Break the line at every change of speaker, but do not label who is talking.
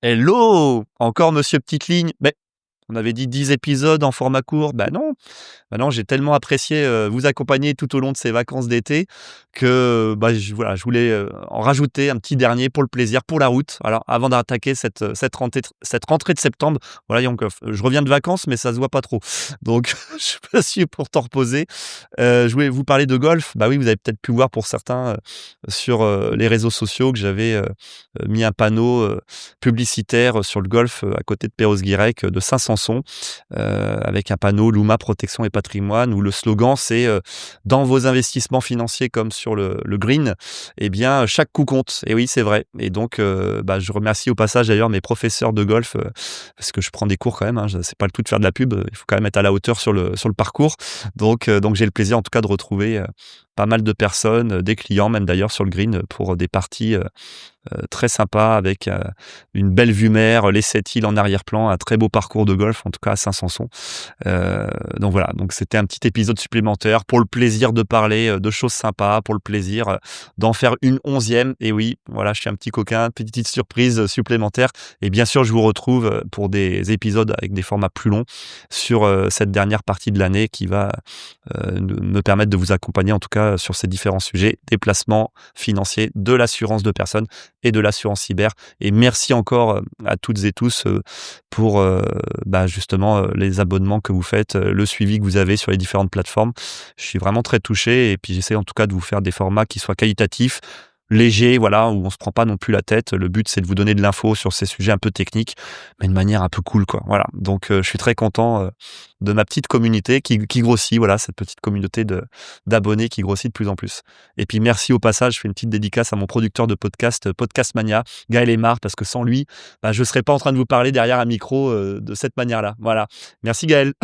Hello! Encore monsieur petite ligne. Mais on avait dit 10 épisodes en format court. Bah non, bah non, j'ai tellement apprécié, vous accompagner tout au long de ces vacances d'été que, bah, je voulais, en rajouter un petit dernier pour le plaisir, pour la route. Alors avant d'attaquer cette rentrée de septembre, voilà, donc, je reviens de vacances, mais ça se voit pas trop. Donc je me suis pourtant reposé. Je voulais vous parler de golf. Bah oui, vous avez peut-être pu voir pour certains, sur, les réseaux sociaux que j'avais, mis un panneau, publicitaire sur le golf, à côté de Perros-Guirec, de Saint-Sanson, avec un panneau Luma Protection et Patrimoine où le slogan c'est, «Dans vos investissements financiers comme sur le green, eh bien, chaque coup compte». Et oui, c'est vrai. Et donc, bah, je remercie au passage d'ailleurs mes professeurs de golf, parce que je prends des cours quand même, hein. C'est pas le tout de faire de la pub, il faut quand même être à la hauteur sur le parcours. Donc j'ai le plaisir en tout cas de retrouver, pas mal de personnes, des clients même d'ailleurs sur le green, pour des parties, très sympa avec, une belle vue mer, les 7 îles en arrière-plan, un très beau parcours de golf, en tout cas à Saint-Sanson. Heu, donc voilà, donc c'était un petit épisode supplémentaire pour le plaisir de parler, de choses sympas, pour le plaisir, d'en faire une 11e. Et oui, voilà, je suis un petit coquin, petite surprise, supplémentaire. Et bien sûr, je vous retrouve, pour des épisodes avec des formats plus longs sur, cette dernière partie de l'année qui va, me permettre de vous accompagner en tout cas sur ces différents sujets, des placements financiers, de l'assurance de personnes et de l'assurance cyber. Et merci encore, à toutes et tous, pour, bah, justement, les abonnements que vous faites, le suivi que vous avez sur les différentes plateformes. Je suis vraiment très touché et puis j'essaie en tout cas de vous faire des formats qui soient qualitatifs, légers, voilà, où on se prend pas non plus la tête. Le but, c'est de vous donner de l'info sur ces sujets un peu techniques, mais de manière un peu cool, quoi. Voilà, donc je suis très content, de ma petite communauté qui grossit, voilà, cette petite communauté de d'abonnés qui grossit de plus en plus. Et puis merci au passage, je fais une petite dédicace à mon producteur de podcast, Podcast Mania, Gaël Aymar, parce que sans lui, bah, je serais pas en train de vous parler derrière un micro, de cette manière-là. Voilà. Merci Gaël.